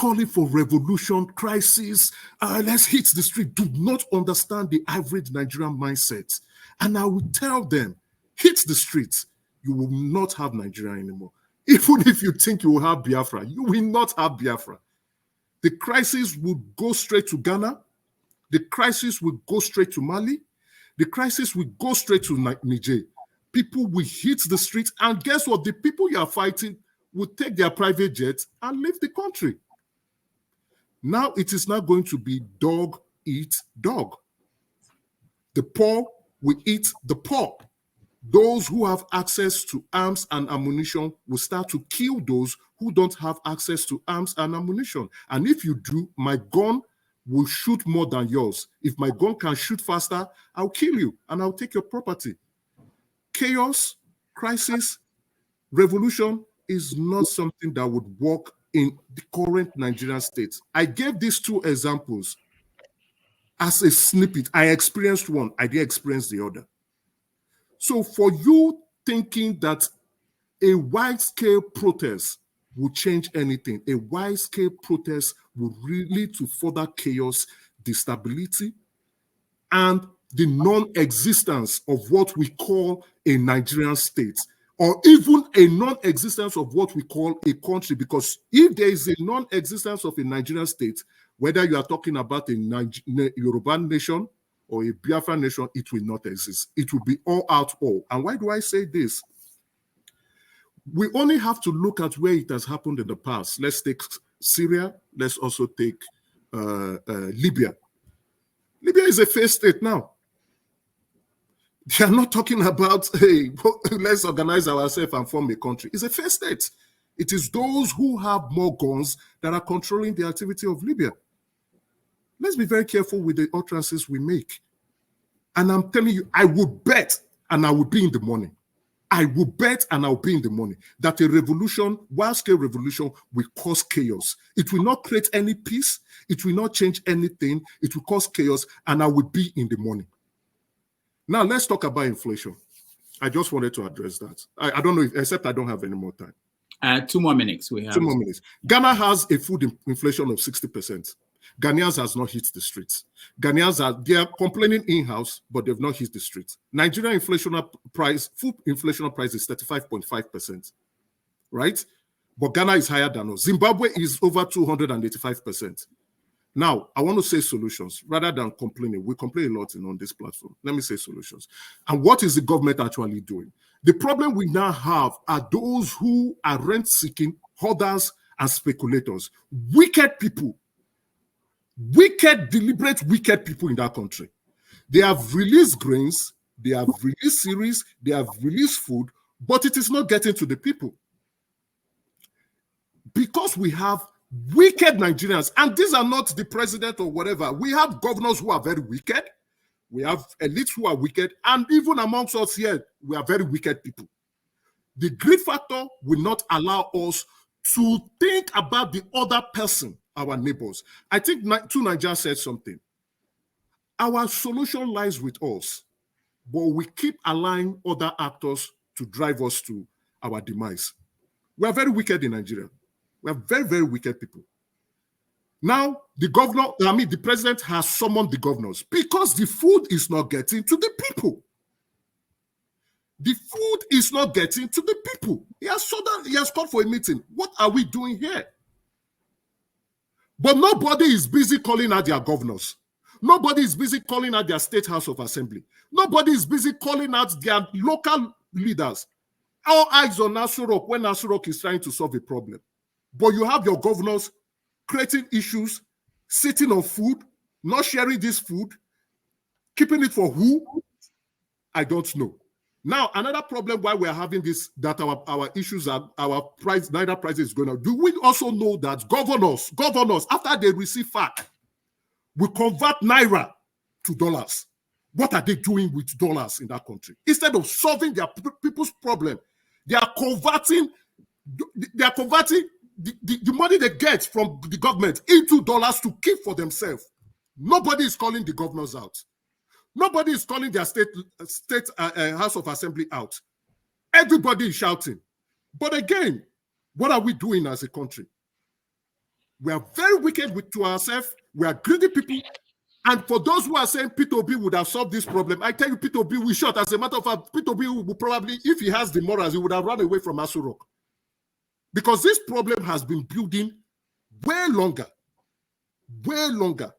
calling for revolution, crisis, let's hit the street, do not understand the average Nigerian mindset. And I will tell them, hit the streets, you will not have Nigeria anymore. Even if you think you will have Biafra, you will not have Biafra. The crisis will go straight to Ghana. The crisis will go straight to Mali. The crisis will go straight to Niger. People will hit the streets, and guess what? The people you are fighting will take their private jets and leave the country. Now it is not going to be dog eat dog. The poor will eat the poor. Those who have access to arms and ammunition will start to kill those who don't have access to arms and ammunition. And if you do, my gun will shoot more than yours. If my gun can shoot faster, I'll kill you and I'll take your property. Chaos, crisis, revolution is not something that would work in the current Nigerian state. I gave these two examples as a snippet. I experienced one, I didn't experience the other. So for you thinking that a wide-scale protest will change anything, a wide-scale protest will lead to further chaos, instability, and the non-existence of what we call a Nigerian state, or even a non-existence of what we call a country. Because if there is a non-existence of a Nigerian state, whether you are talking about a Yoruba nation or a Biafra nation, it will not exist. It will be all out all. And why do I say this? We only have to look at where it has happened in the past. Let's take Syria. Let's also take Libya. Libya is a failed state now. They are not talking about, hey, let's organize ourselves and form a country. It's a failed state. It is those who have more guns that are controlling the activity of Libya. Let's be very careful with the utterances we make. And I'm telling you, I would bet, and I would be in the money. I will bet, and I'll be in the money, that a revolution, wide-scale revolution, will cause chaos. It will not create any peace. It will not change anything. It will cause chaos, and I will be in the money. Now, let's talk about inflation. I just wanted to address that. I don't know, except I don't have any more time. 2 more minutes. We have 2 more minutes. Ghana has a food inflation of 60%. Ghanaians has not hit the streets. They are complaining in-house, but they've not hit the streets. Nigerian food inflational price is 35.5%, right? But Ghana is higher than us. Zimbabwe is over 285%. Now, I want to say solutions rather than complaining. We complain a lot on this platform. Let me say solutions. And what is the government actually doing? The problem we now have are those who are rent-seeking, hoarders, and speculators. Wicked people. Wicked, deliberate, wicked people in that country. They have released grains, they have released cereals, they have released food, but it is not getting to the people. Because we have wicked Nigerians, and these are not the president or whatever. We have governors who are very wicked. We have elites who are wicked, and even amongst us here, we are very wicked people. The greed factor will not allow us to think about the other person, our neighbors. I think Nigeria said something. Our solution lies with us, but we keep allowing other actors to drive us to our demise. We are very wicked in Nigeria. We are very, very wicked people. Now, the president has summoned the governors because the food is not getting to the people. The food is not getting to the people. He has called for a meeting. What are we doing here? But nobody is busy calling out their governors. Nobody is busy calling out their state house of assembly. Nobody is busy calling out their local leaders. All eyes on Aso Rock when Aso Rock is trying to solve a problem. But you have your governors creating issues, sitting on food, not sharing this food, keeping it for who? I don't know. Now, another problem why we're having this, that our issues are, our price, Naira prices is going up. Do we also know that governors, after they receive FAC, will convert Naira to dollars? What are they doing with dollars in that country? Instead of solving their people's problem, they are converting the money they get from the government into dollars to keep for themselves. Nobody is calling the governors out. Nobody is calling their state House of Assembly out. Everybody is shouting. But again, what are we doing as a country? We are very wicked to ourselves. We are greedy people. And for those who are saying Peter Obi would have solved this problem, I tell you, Peter Obi will shot. As a matter of fact, Peter Obi will probably, if he has the morals, he would have run away from Aso Rock. Because this problem has been building way longer. Way longer.